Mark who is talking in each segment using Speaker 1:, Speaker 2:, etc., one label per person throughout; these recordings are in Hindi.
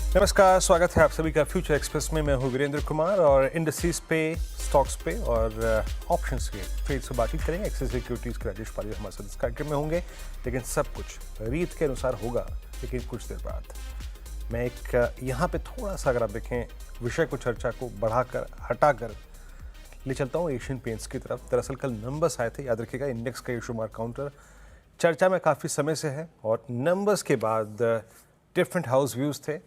Speaker 1: नमस्कार, स्वागत है आप सभी का फ्यूचर एक्सप्रेस में। मैं हूं वीरेंद्र कुमार और इंडस्ट्रीज पे, स्टॉक्स पे और ऑप्शंस के ट्रेड से बातचीत करेंगे। एक्सिस सिक्योरिटीज के राजेश पाली हमारे साथ इस कार्यक्रम में होंगे, लेकिन सब कुछ रीत के अनुसार होगा, लेकिन कुछ देर बाद। मैं एक यहाँ पे थोड़ा सा अगर आप देखें विषय को, चर्चा को बढ़ाकर हटाकर ले चलता हूँ एशियन पेंट्स की तरफ। दरअसल कल नंबर्स आए थे, याद रखिएगा, इंडेक्स का इशू मार्क काउंटर चर्चा में काफ़ी समय से है और नंबर्स के बाद डिफरेंट हाउस व्यूज़ थे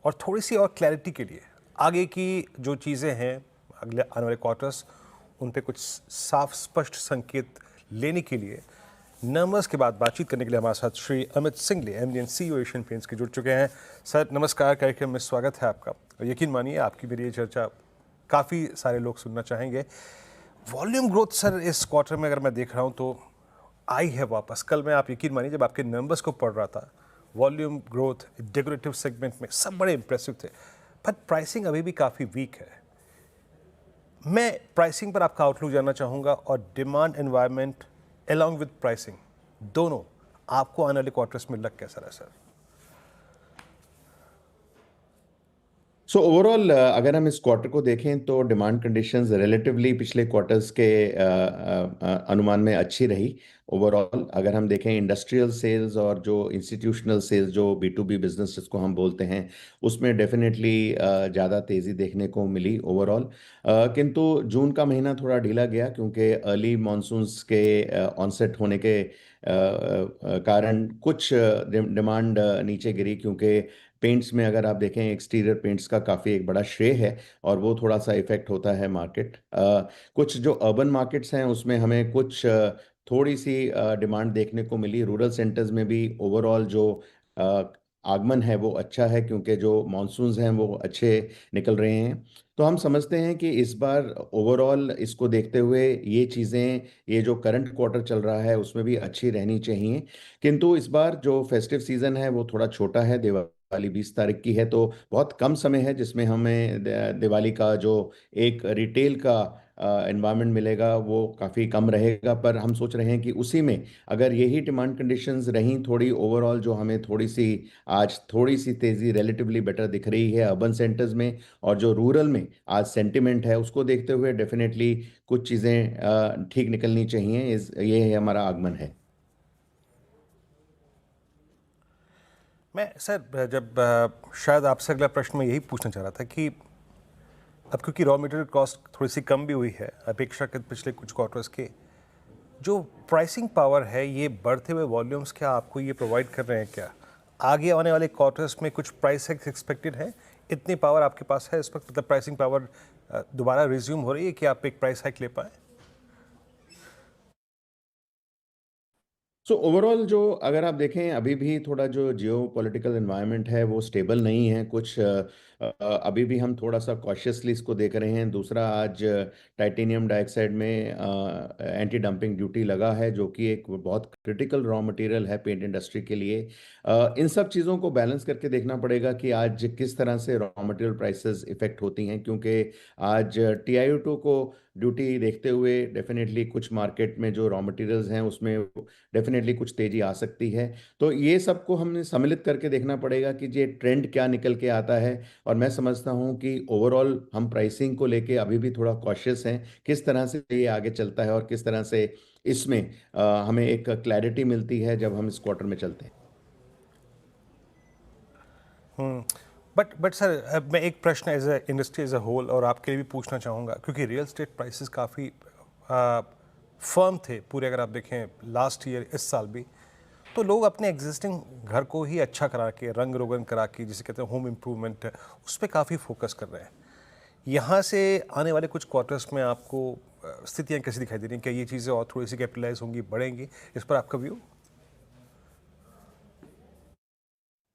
Speaker 1: और थोड़ी सी और क्लैरिटी के लिए आगे की जो चीज़ें हैं, अगले आने वाले क्वार्टर्स, उन पे कुछ साफ स्पष्ट संकेत लेने के लिए नंबर्स के बाद बातचीत करने के लिए हमारे साथ Shri Amit Syngle, MD and CEO Asian Paints के जुड़ चुके हैं। सर नमस्कार, कार्यक्रम में स्वागत है आपका। और यकीन मानिए आपकी मेरी ये चर्चा काफ़ी सारे लोग सुनना चाहेंगे। वॉल्यूम ग्रोथ सर इस क्वार्टर में अगर मैं देख रहा हूँ तो आई है वापस। कल मैं, आप यकीन मानिए, जब आपके नंबर्स को पढ़ रहा था, वॉल्यूम ग्रोथ डेकोरेटिव सेगमेंट में सब बड़े इंप्रेसिव थे, बट प्राइसिंग अभी भी काफ़ी वीक है। मैं प्राइसिंग पर आपका आउटलुक जानना चाहूँगा और demand environment along with pricing, दोनों आपको आने वाले क्वार्टर्स में लग कैसा रहा सर?
Speaker 2: सो ओवरऑल अगर हम इस क्वार्टर को देखें तो डिमांड कंडीशंस रिलेटिवली पिछले क्वार्टर्स के अनुमान में अच्छी रही। ओवरऑल अगर हम देखें इंडस्ट्रियल सेल्स और जो इंस्टीट्यूशनल सेल्स, जो बी टू बी बिजनेस जिसको हम बोलते हैं, उसमें डेफिनेटली ज़्यादा तेज़ी देखने को मिली ओवरऑल। किंतु जून का महीना थोड़ा ढीला गया क्योंकि अर्ली मानसून्स के ऑनसेट होने के कारण कुछ डिमांड नीचे गिरी, क्योंकि पेंट्स में अगर आप देखें एक्सटीरियर पेंट्स का काफ़ी एक बड़ा श्रेय है और वो थोड़ा सा इफेक्ट होता है मार्केट। कुछ जो अर्बन मार्केट्स हैं उसमें हमें कुछ थोड़ी सी डिमांड देखने को मिली। रूरल सेंटर्स में भी ओवरऑल जो अ, आगमन है वो अच्छा है, क्योंकि जो मानसून्स हैं वो अच्छे निकल रहे हैं। तो हम समझते हैं कि इस बार ओवरऑल इसको देखते हुए ये चीज़ें, ये जो करंट क्वार्टर चल रहा है उसमें भी अच्छी रहनी चाहिए। किंतु इस बार जो फेस्टिव सीजन है वो थोड़ा छोटा है। दिवाली 20 तारीख की है, तो बहुत कम समय है जिसमें हमें दिवाली का जो एक रिटेल का एनवायरनमेंट मिलेगा वो काफ़ी कम रहेगा। पर हम सोच रहे हैं कि उसी में अगर यही डिमांड कंडीशंस रहीं थोड़ी ओवरऑल, जो हमें थोड़ी सी आज थोड़ी सी तेज़ी रिलेटिवली बेटर दिख रही है अर्बन सेंटर्स में, और जो रूरल में आज सेंटिमेंट है उसको देखते हुए डेफिनेटली कुछ चीज़ें ठीक निकलनी चाहिए। ये हमारा आगमन है।
Speaker 1: मैं सर जब शायद आपसे अगला प्रश्न मैं यही पूछना चाह रहा था कि अब क्योंकि रॉ मटेरियल कॉस्ट थोड़ी सी कम भी हुई है अपेक्षाकृत पिछले कुछ क्वार्टर्स के, जो प्राइसिंग पावर है, ये बढ़ते हुए वॉल्यूम्स क्या आपको ये प्रोवाइड कर रहे हैं? क्या आगे आने वाले क्वार्टर्स में कुछ प्राइस हाइक्स एक्सपेक्टेड है? इतनी पावर आपके पास है इस वक्त, मतलब प्राइसिंग पावर दोबारा रिज्यूम हो रही है कि आप एक प्राइस हाइक ले पाए?
Speaker 2: सो ओवरऑल जो अगर आप देखें अभी भी थोड़ा जो जियो पॉलिटिकल एनवायरनमेंट है वो स्टेबल नहीं है। कुछ अभी भी हम थोड़ा सा कॉशियसली इसको देख रहे हैं। दूसरा, आज टाइटेनियम डाइऑक्साइड में एंटी डंपिंग ड्यूटी लगा है, जो कि एक बहुत क्रिटिकल रॉ मटेरियल है पेंट इंडस्ट्री के लिए। इन सब चीज़ों को बैलेंस करके देखना पड़ेगा कि आज किस तरह से रॉ मटेरियल प्राइसेस इफेक्ट होती हैं, क्योंकि आज TiO2 को ड्यूटी देखते हुए डेफिनेटली कुछ मार्केट में जो रॉ मटेरियल्स हैं उसमें डेफिनेटली कुछ तेजी आ सकती है। तो ये सबको हमने सम्मिलित करके देखना पड़ेगा कि ये ट्रेंड क्या निकल के आता है। और मैं समझता हूँ कि ओवरऑल हम प्राइसिंग को लेके अभी भी थोड़ा कॉशियस हैं, किस तरह से ये आगे चलता है और किस तरह से इसमें हमें एक क्लैरिटी मिलती है जब हम इस क्वार्टर में चलते हैं।
Speaker 1: बट सर, अब मैं एक प्रश्न as a industry as a whole और आपके लिए भी पूछना चाहूँगा, क्योंकि रियल स्टेट प्राइसेस काफ़ी फर्म थे पूरे, अगर आप देखें लास्ट ईयर, इस साल भी, तो लोग अपने एग्जिस्टिंग घर को ही अच्छा करा के, रंग रोगन करा के, जिसे कहते हैं होम इम्प्रूवमेंट, उस पर काफ़ी फोकस कर रहे हैं। यहाँ से आने वाले कुछ क्वार्टर्स में आपको स्थितियाँ कैसी दिखाई दे रही हैं? क्या ये चीज़ें और थोड़ी सी कैपिटलाइज होंगी, बढ़ेंगी? इस पर आपका व्यू?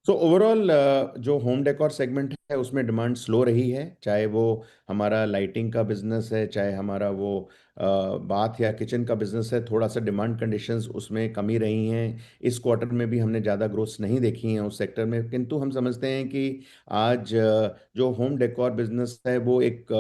Speaker 2: सो ओवरऑल जो होम डेकोर सेगमेंट है उसमें डिमांड स्लो रही है, चाहे वो हमारा लाइटिंग का बिजनेस है, चाहे हमारा वो बाथ या किचन का बिजनेस है, थोड़ा सा डिमांड कंडीशंस उसमें कमी रही हैं। इस क्वार्टर में भी हमने ज़्यादा ग्रोथ नहीं देखी है उस सेक्टर में, किंतु हम समझते हैं कि आज जो होम डेकोर बिजनेस है वो एक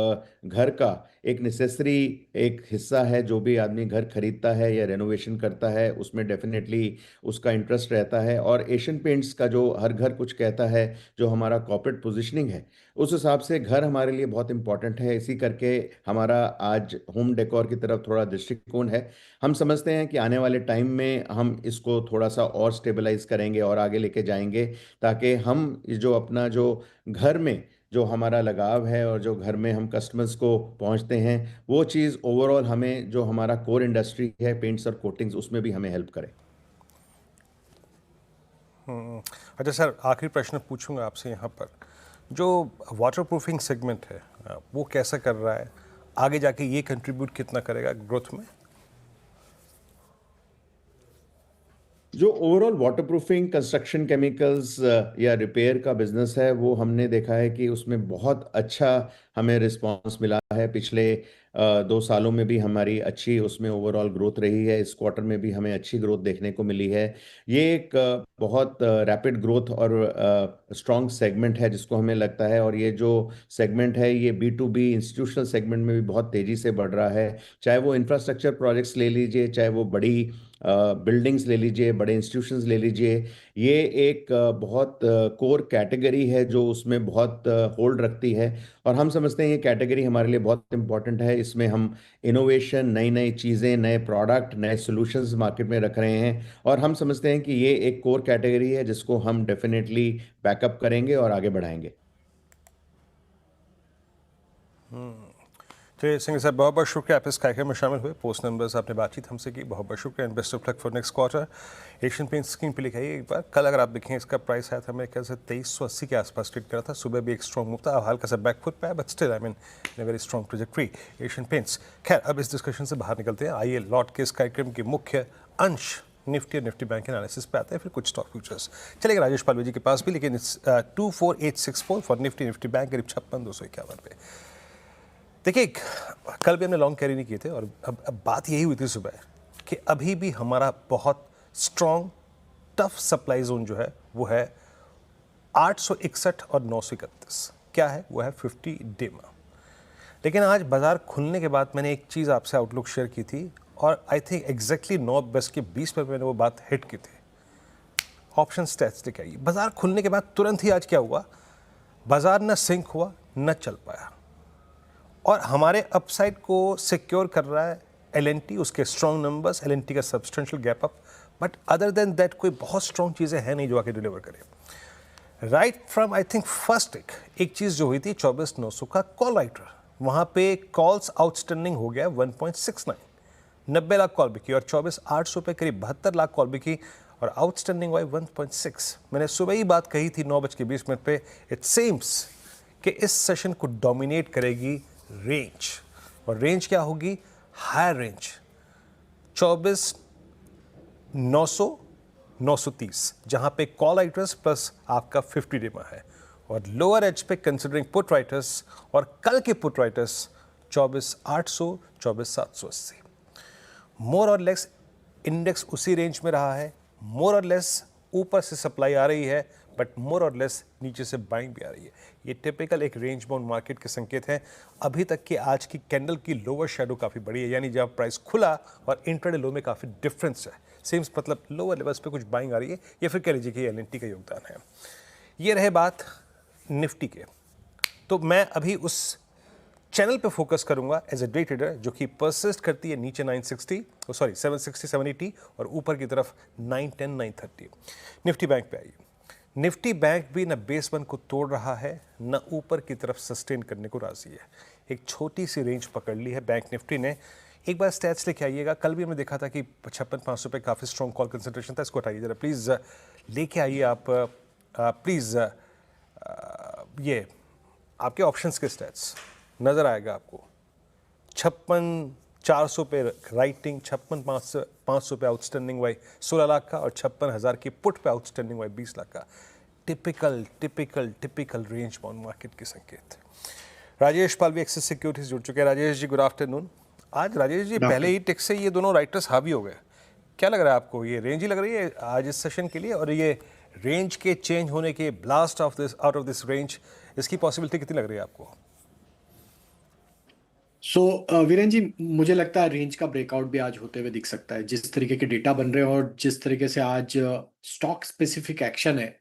Speaker 2: घर का एक नेसेसरी एक हिस्सा है। जो भी आदमी घर खरीदता है या रेनोवेशन करता है उसमें डेफिनेटली उसका इंटरेस्ट रहता है। और एशियन पेंट्स का जो हर घर कुछ कहता है, जो हमारा कॉर्पोरेट पोजीशनिंग है, उस हिसाब से घर हमारे लिए बहुत इंपॉर्टेंट है। इसी करके हमारा आज होम डेकोर की तरफ थोड़ा दृष्टिकोण है। हम समझते हैं कि आने वाले टाइम में हम इसको थोड़ा सा और स्टेबलाइज करेंगे और आगे लेके जाएंगे, ताकि हम जो अपना जो घर में जो हमारा लगाव है और जो घर में हम कस्टमर्स को पहुंचते हैं, वो चीज़ ओवरऑल हमें जो हमारा कोर इंडस्ट्री है पेंट्स और कोटिंग्स, उसमें भी हमें हेल्प करे।
Speaker 1: अच्छा सर, आखिरी प्रश्न पूछूंगा आपसे यहाँ पर। जो वाटर प्रूफिंग सेगमेंट है वो कैसा कर रहा है, आगे जाके ये कंट्रीब्यूट कितना करेगा ग्रोथ में?
Speaker 2: जो ओवरऑल वाटरप्रूफिंग कंस्ट्रक्शन केमिकल्स या रिपेयर का बिजनेस है, वो हमने देखा है कि उसमें बहुत अच्छा हमें रिस्पांस मिला है। पिछले 2 सालों में भी हमारी अच्छी उसमें ओवरऑल ग्रोथ रही है। इस क्वार्टर में भी हमें अच्छी ग्रोथ देखने को मिली है। ये एक बहुत रैपिड ग्रोथ और स्ट्रॉन्ग सेगमेंट है जिसको हमें लगता है। और ये जो सेगमेंट है ये B2B इंस्टीट्यूशनल सेगमेंट में भी बहुत तेज़ी से बढ़ रहा है। चाहे वो इंफ्रास्ट्रक्चर प्रोजेक्ट्स ले लीजिए, चाहे वो बड़ी बिल्डिंग्स ले लीजिए, बड़े इंस्टीट्यूशंस ले लीजिए, ये एक बहुत कोर कैटेगरी है जो उसमें बहुत होल्ड रखती है। और हम समझते हैं ये कैटेगरी हमारे लिए बहुत इंपॉर्टेंट है। इसमें हम इनोवेशन, नई नई चीज़ें, नए प्रोडक्ट, नए सॉल्यूशंस मार्केट में रख रहे हैं। और हम समझते हैं कि ये एक कोर कैटेगरी है जिसको हम डेफिनेटली बैकअप करेंगे और आगे बढ़ाएंगे।
Speaker 1: चलिए सिंह साहब, बहुत बहुत शुक्रिया आप इस कार्यक्रम में शामिल हुए। पोस्ट नंबर्स आपने बातचीत हमसे की, बहुत बहुत शुक्रिया and best of luck for next quarter. Asian paint screen पे लिखाइए एक बार। कल अगर आप देखें इसका प्राइस आया था मेरे ख्याल से 2380 के आसपास ट्रेड करा था। सुबह भी एक स्ट्रॉन्ग मूव था, हल्का सा बैकफुट पे है, but still I mean in very strong trajectory Asian paints. खैर, अब इस डिस्कशन से बाहर निकलते हैं। आइए लौट के इस कार्यक्रम के मुख्य अंश निफ्टी और निफ्टी बैंक एनालिसिस पे आते हैं, फिर कुछ स्टॉक फ्यूचर्स चलेगा राजेश पालवे जी के पास भी, लेकिन it's 24864 for Nifty Nifty bank करीब 56,251 पे। देखिए, कल भी हमने लॉन्ग कैरी नहीं किए थे और अब बात यही हुई थी सुबह कि अभी भी हमारा बहुत स्ट्रॉन्ग टफ सप्लाई जोन जो है वो है 861 और 931। क्या है वो है 50 डेमा। लेकिन आज बाजार खुलने के बाद मैंने एक चीज़ आपसे आउटलुक शेयर की थी और आई थिंक एग्जैक्टली 9:20 पर मैंने वो बात हिट की थी। ऑप्शन स्टैट्स लेके आई, बाजार खुलने के बाद तुरंत ही आज क्या हुआ, बाजार न सिंक हुआ न चल पाया और हमारे अपसाइड को सिक्योर कर रहा है एलएनटी, उसके स्ट्रॉन्ग नंबर्स, एलएनटी का substantial gap up, but other than that कोई बहुत स्ट्रॉन्ग चीज़ें हैं नहीं जो आके डिलीवर करे। Right from I think first एक चीज़ जो हुई थी 24,900 का कॉल राइटर, वहाँ पे कॉल्स आउटस्टैंडिंग हो गया 1.69, 90 लाख कॉल बिकी और 24,800 पे करीब 72 लाख कॉल बिकी और आउटस्टैंडिंग हुआ 1.6। मैंने सुबह ही बात कही थी 9:20 पे, इट सेम्स कि इस सेशन को डोमिनेट करेगी रेंज, और रेंज क्या होगी, हायर रेंज 24,900 930, जहां पे कॉल राइटर्स प्लस आपका 50 डेमा है, और लोअर एज पे कंसिडरिंग पुट राइटर्स और कल के पुट राइटर्स 24,800 24,780। मोर और लेस इंडेक्स उसी रेंज में रहा है, मोर और लेस ऊपर से सप्लाई आ रही है बट मोर और लेस नीचे से बाइंग भी आ रही है। ये टिपिकल एक रेंज बाउंड मार्केट के संकेत हैं। अभी तक की आज की कैंडल की लोअर शेडो काफ़ी बड़ी है, यानी जब प्राइस खुला और इंट्राडे लो में काफ़ी डिफरेंस है। सेम्स मतलब लोअर लेवल्स पे कुछ बाइंग आ रही है, या फिर कह लीजिए कि एलएनटी का योगदान है। ये रहे बात निफ्टी के, तो मैं अभी उस चैनल पे फोकस करूंगा एज ए डे ट्रेडर जो कि परसिस्ट करती है नीचे 760 780 और ऊपर की तरफ 910 930। निफ्टी बैंक पे आइए। निफ्टी बैंक भी न बेस वन को तोड़ रहा है न ऊपर की तरफ सस्टेन करने को राजी है। एक छोटी सी रेंज पकड़ ली है बैंक निफ्टी ने। एक बार स्टैट्स लेके आइएगा। कल भी हमने देखा था कि 56,500 पे काफ़ी स्ट्रॉन्ग कॉल कंसंट्रेशन था। इसको हटाइए जरा प्लीज़, लेके आइए आप प्लीज़। ये आपके ऑप्शंस के स्टैट्स नज़र आएगा आपको। 56,400 पे राइटिंग, 56,500 पे आउटस्टैंडिंग वाई 16 लाख का और 56,000 की पुट पे आउटस्टैंडिंग वाई 20 लाख का। टिपिकल रेंज बाउंड मार्केट के संकेत। राजेश पालवी एक्सिस सिक्योरिटीज जुड़ चुके हैं। Rajesh ji, good afternoon. आज राजेश जी पहले ही टिक से ये दोनों राइटर्स हावी हो गए। क्या लग रहा है आपको, ये रेंज ही लग रही है आज इस सेशन के लिए, और ये रेंज के चेंज होने के blast of this out of this range, इसकी पॉसिबिलिटी कितनी लग रही है आपको?
Speaker 3: वीरेन जी, मुझे लगता है रेंज का ब्रेकआउट भी आज होते हुए दिख सकता है। जिस तरीके के डेटा बन रहे हैं और जिस तरीके से आज स्टॉक स्पेसिफिक एक्शन है,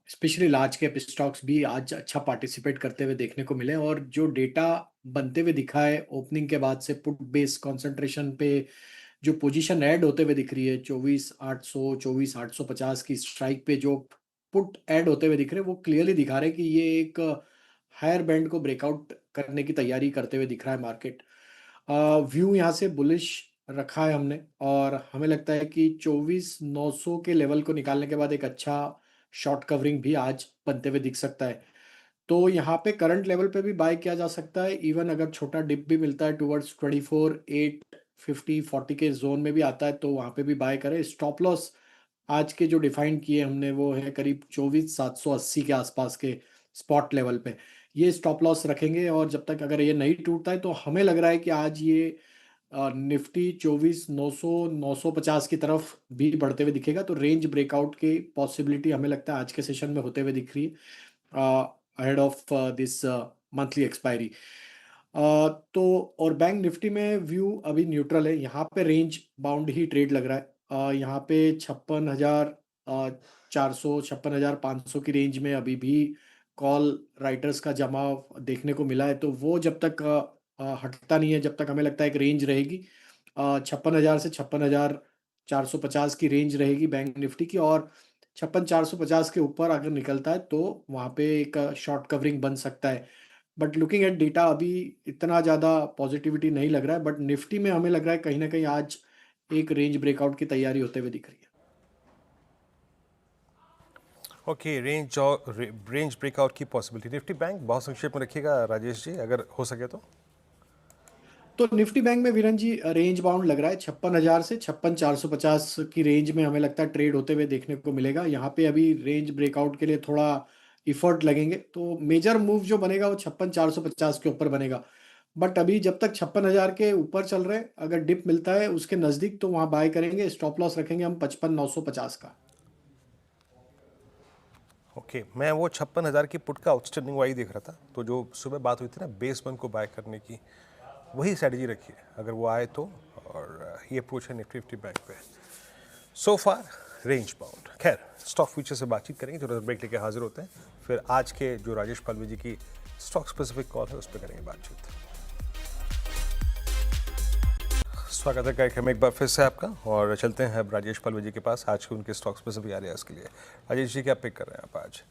Speaker 3: स्पेशली लार्ज कैप स्टॉक्स भी आज अच्छा पार्टिसिपेट करते हुए देखने को मिले। और जो डेटा बनते हुए दिखा है ओपनिंग के बाद से, पुट बेस कंसंट्रेशन पे जो पोजीशन ऐड होते हुए दिख रही है, 24,800 24,850 की स्ट्राइक पे जो पुट ऐड होते हुए दिख रहे हैं, वो क्लियरली दिखा रहे हैं कि ये एक हायर बैंड को ब्रेकआउट करने की तैयारी करते हुए दिख रहा है मार्केट। व्यू यहाँ से बुलिश रखा है हमने, और हमें लगता है कि 24,900 के लेवल को निकालने के बाद एक अच्छा शॉर्ट कवरिंग भी आज बनते हुए दिख सकता है। तो यहाँ पे करंट लेवल पे भी बाय किया जा सकता है। इवन अगर छोटा डिप भी मिलता है टुवर्ड्स 24,850 40 के जोन में भी आता है, तो वहाँ पे भी बाय करें। स्टॉप लॉस आज के जो डिफाइन किए हमने वो है करीब 24,780 के आसपास के स्पॉट लेवल पे। ये स्टॉप लॉस रखेंगे, और जब तक अगर ये नहीं टूटता है तो हमें लग रहा है कि आज ये निफ्टी 24,900 950 की तरफ भी बढ़ते हुए दिखेगा। तो रेंज ब्रेकआउट की पॉसिबिलिटी हमें लगता है आज के सेशन में होते हुए दिख रही है ahead of this monthly expiry. तो और बैंक निफ्टी में व्यू अभी न्यूट्रल है। यहाँ पे रेंज बाउंड ही ट्रेड लग रहा है। यहाँ पे 56,400 56,500 की रेंज में अभी भी कॉल राइटर्स का जमाव देखने को मिला है। तो वो जब तक हटता नहीं है, जब तक हमें लगता है एक रेंज रहेगी 56,000 से 56,450 की रेंज रहेगी बैंक निफ्टी की। और 56,450 के ऊपर अगर निकलता है तो वहाँ पे एक शॉर्ट कवरिंग बन सकता है। बट लुकिंग एट डेटा अभी इतना ज़्यादा पॉजिटिविटी नहीं लग रहा है। बट निफ्टी में हमें लग रहा है कहीं ना कहीं आज एक रेंज ब्रेकआउट की तैयारी होते हुए दिख रही है।
Speaker 1: ओके, रेंज ब्रेकआउट की पॉसिबिलिटी। निफ्टी बैंक बहुत संक्षेप में रखिएगा राजेश जी, अगर हो सके तो
Speaker 3: निफ्टी बैंक में वीरन जी रेंज बाउंड लग रहा है 56,000 से 56,450 की रेंज में हमें लगता है ट्रेड होते हुए देखने को मिलेगा। यहाँ पे अभी रेंज ब्रेकआउट के लिए थोड़ा इफर्ट लगेंगे, तो मेजर मूव जो बनेगा वो 56,450 के ऊपर बनेगा। बट अभी जब तक 56,000 के ऊपर चल रहे हैं, अगर डिप मिलता है उसके नजदीक तो वहां बाय करेंगे। स्टॉप लॉस रखेंगे हम 55,950 का।
Speaker 1: ओके, मैं वो 56,000 की पुट का आउटस्टैंडिंग वाई देख रहा था, तो जो सुबह बात हुई थी ना बेस वन को बाय करने की, वही स्ट्रेटजी रखिए अगर वो आए तो। और ये अप्रोच है निफ्टी बैंक पे। सो फार रेंज बाउंड। खैर, स्टॉक फ्यूचर से बातचीत करेंगे, थोड़ा सा ब्रेक लेके हाजिर होते हैं, फिर आज के जो राजेश पालवी जी की स्टॉक स्पेसिफिक कॉल है उस पर करेंगे बातचीत। स्वागत है कार्यक्रम में एक बार फिर से आपका, और चलते हैं अब राजेश पालवी जी के पास आज के उनके स्टॉक स्पेसिफिक एरियाज के लिए। राजेश जी क्या पिक कर रहे हैं आप आज?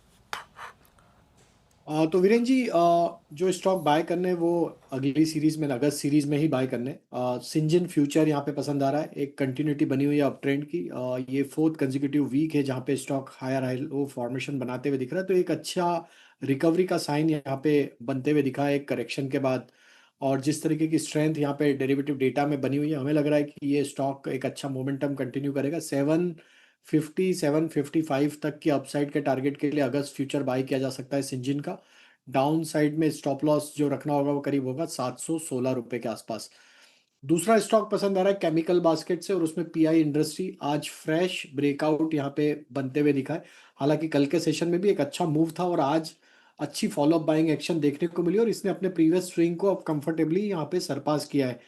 Speaker 3: तो वीरेन जी, जो स्टॉक बाय करने वो अगली सीरीज में, अगस्त सीरीज में ही बाय करने। सिंजन फ्यूचर यहाँ पे पसंद आ रहा है। एक कंटिन्यूटी बनी हुई है अप ट्रेंड की। ये फोर्थ कंसेक्यूटिव वीक है जहाँ पे stock higher high low formation बनाते हुए दिख रहा है। तो एक अच्छा रिकवरी का साइन यहाँ पे बनते हुए दिखा है एक करेक्शन के बाद। और जिस तरीके की स्ट्रेंथ यहाँ पे डेरिवेटिव डेटा में बनी हुई है, हमें लग रहा है कि ये स्टॉक एक अच्छा मोमेंटम कंटिन्यू करेगा। 750 755 तक की अपसाइड के टारगेट के लिए अगस्त फ्यूचर बाय किया जा सकता है सिंजिन का। डाउन साइड में स्टॉप लॉस जो रखना होगा वो करीब होगा 716 रुपए के आसपास। दूसरा स्टॉक पसंद आ रहा है केमिकल बास्केट से, और उसमें पीआई इंडस्ट्री आज फ्रेश ब्रेकआउट यहाँ पे बनते हुए दिखा है। हालांकि कल के सेशन में भी एक अच्छा मूव था और आज अच्छी फॉलोअप बाइंग एक्शन देखने को मिली, और इसने अपने प्रीवियस स्विंग को अब कंफर्टेबली यहाँ पे सरपास किया है।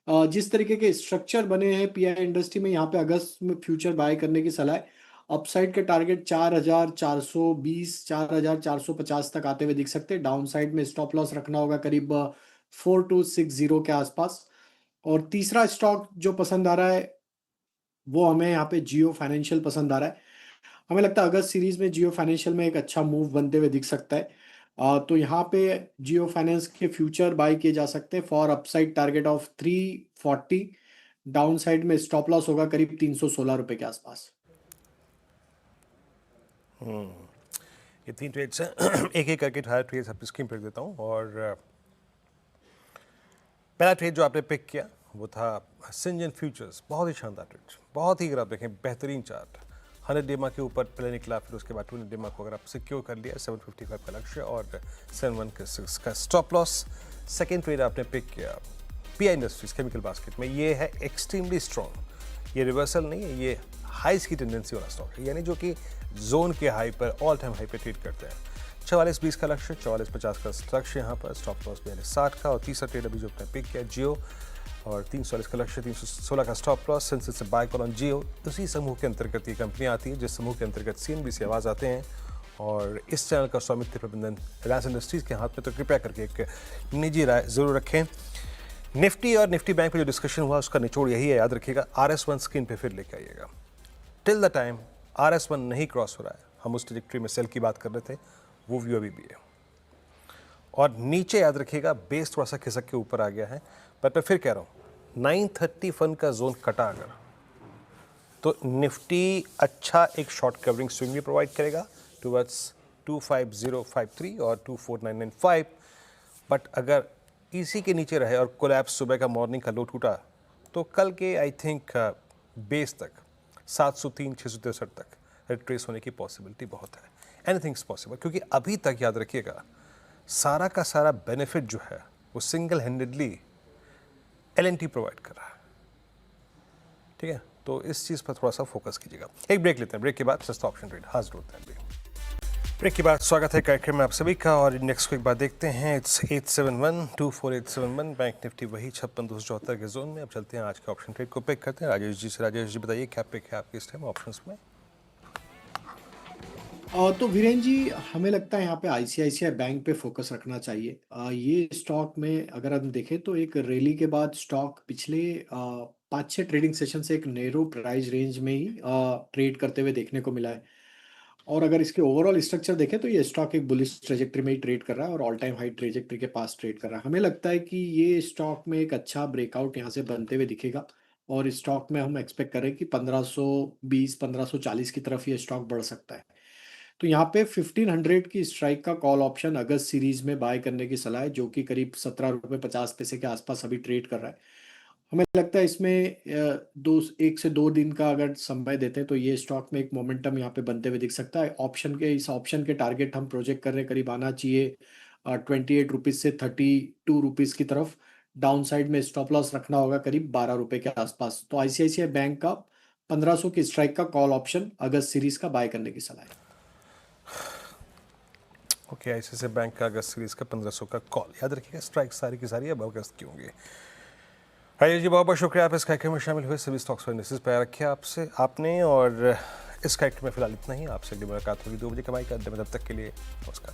Speaker 3: जिस तरीके के स्ट्रक्चर बने हैं पीआई इंडस्ट्री में, यहाँ पे अगस्त में फ्यूचर बाय करने की सलाह है। अपसाइड के टारगेट 4,420 4,450 तक आते हुए दिख सकते हैं। डाउन साइड में स्टॉप लॉस रखना होगा करीब 4260 के आसपास। और तीसरा स्टॉक जो पसंद आ रहा है वो हमें यहाँ पे जियो फाइनेंशियल पसंद आ रहा है। हमें लगता है अगस्त सीरीज में जियो फाइनेंशियल में एक अच्छा मूव बनते हुए दिख सकता है। तो यहाँ पे जियो फाइनेंस के फ्यूचर बाय किए जा सकते हैं for upside target of 340। Down side में स्टॉप लॉस होगा करीब 316 रुपए के आसपास।
Speaker 1: ये 3 ट्रेड्स हैं, एक एक करके हायर ट्रेड्स आपकी स्क्रीन पर देता हूँ। और पहला ट्रेड जो आपने पिक किया वो था सिंजन फ्यूचर्स। बहुत ही शानदार ट्रेड, बहुत ही, अगर आप देखें बेहतरीन चार्ट। 100 डेमा के ऊपर पहले निकला, फिर उसके बाद 200 डेमा को अगर आप सिक्योर कर लिया, 755 का लक्ष्य और 71 का स्टॉप लॉस। सेकेंड ट्रेड आपने पिक किया पीआई इंडस्ट्रीज केमिकल बास्केट में ये है एक्सट्रीमली स्ट्रॉन्ग। ये रिवर्सल नहीं है, ये हाइस की टेंडेंसी वाला स्टॉक है, यानी जो कि जोन के हाई पर, ऑल टाइम हाई पर ट्रेड करते हैं। 44.20 का लक्ष्य, 44.50 का लक्ष्य यहाँ पर, स्टॉप लॉस 42.60 का, और तीसरा ट्रेड अभी जो अपने पिक किया जियो, और 340 का लक्ष्य, 316 का stop loss. Since it's buy call on Jio, उसी समूह के अंतर्गत ये कंपनी आती है जिस समूह के अंतर्गत सीएनबीसी आवाज़ आते हैं, और इस चैनल का स्वामित्व प्रबंधन रिलायंस इंडस्ट्रीज के हाथ में, तो कृपया करके एक निजी राय जरूर रखें। निफ्टी और निफ्टी बैंक पे जो डिस्कशन हुआ उसका निचोड़ यही है, याद रखिएगा, RS1 स्क्रीन पे फिर लेके आइएगा। टिल द टाइम RS1 नहीं क्रॉस हो रहा है, हम उस ट्रैजेक्टरी में सेल की बात कर रहे थे, वो व्यू अभी भी है। और नीचे याद रखिएगा बेस थोड़ा सा खिसक के ऊपर आ गया है, बट मैं फिर कह रहा हूँ 931 का जोन कटा अगर, तो निफ्टी अच्छा एक शॉर्ट कवरिंग स्विंग भी प्रोवाइड करेगा टुवर्ड्स 25053 और 24995। बट अगर इसी के नीचे रहे और कोलैप्स सुबह का मॉर्निंग का लो टूटा, तो कल के आई थिंक बेस तक 703 663 तक रिट्रेस होने की पॉसिबिलिटी बहुत है। एनीथिंग्स पॉसिबल, क्योंकि अभी तक याद रखिएगा सारा का सारा बेनिफिट जो है वो सिंगल हैंडेडली LNT प्रोवाइड कर रहा है। ठीक है, तो इस चीज़ पर थोड़ा सा फोकस कीजिएगा। एक ब्रेक लेते हैं, ब्रेक के बाद सस्ता ऑप्शन ट्रेड हाजिर होते हैं। ब्रेक के बाद स्वागत है कार्यक्रम में आप सभी का, और इंडेक्स को एक बार देखते हैं। इट्स 871-24871, बैंक निफ्टी वही 56,274 के जोन में। अब चलते हैं आज के ऑप्शन ट्रेड को पिक करते हैं राजेश जी से। राजेश जी बताइए क्या पिक है आपके इस टाइम ऑप्शंस में?
Speaker 3: तो वीरेन जी, हमें लगता है यहाँ पे ICICI बैंक पे फोकस रखना चाहिए। ये स्टॉक में अगर हम देखें तो एक रैली के बाद स्टॉक पिछले 5-6 ट्रेडिंग सेशन से एक नैरो प्राइस रेंज में ही ट्रेड करते हुए देखने को मिला है। और अगर इसके ओवरऑल स्ट्रक्चर देखें तो ये स्टॉक एक बुलिश ट्रेजेक्टरी में ही ट्रेड कर रहा है और ऑल टाइम हाई ट्रेजेक्टरी के पास ट्रेड कर रहा है। हमें लगता है कि ये स्टॉक में एक अच्छा ब्रेकआउट यहाँ से बनते हुए दिखेगा, और इस स्टॉक में हम एक्सपेक्ट करें कि 1520 1540 की तरफ ये स्टॉक बढ़ सकता है। तो यहाँ पे 1500 की स्ट्राइक का कॉल ऑप्शन अगस्त सीरीज में बाय करने की सलाह है, जो कि करीब 17 रुपये 50 पैसे के आसपास अभी ट्रेड कर रहा है। हमें लगता है इसमें 1 से 2 दिन का अगर समय देते हैं तो ये स्टॉक में एक मोमेंटम यहाँ पे बनते हुए दिख सकता है। इस ऑप्शन के टारगेट हम प्रोजेक्ट कर रहे हैं करीब आना चाहिए 28 रुपीज़ से 32 रुपीज़ की तरफ। डाउन साइड में स्टॉप लॉस रखना होगा करीब 12 रुपये के आसपास। तो ICICI बैंक का 1500 की स्ट्राइक का कॉल ऑप्शन अगस्त सीरीज का बाय करने की सलाह है।
Speaker 1: ओके, ICICI बैंक का अगस्त सीरीज का 1500 का कॉल, याद रखिएगा स्ट्राइक सारी की सारी अब अगस्त की होंगी। राजेश जी बहुत बहुत शुक्रिया, आप इस कार्यक्रम में शामिल हुए। सभी स्टॉक्स और इंडेक्सेस पर रखे आपने, और इस कार्यक्रम में फिलहाल इतना ही। आपसे अगली मुलाकात होगी 2 बजे कमाई का अड्डे में, तब तक के लिए नमस्कार।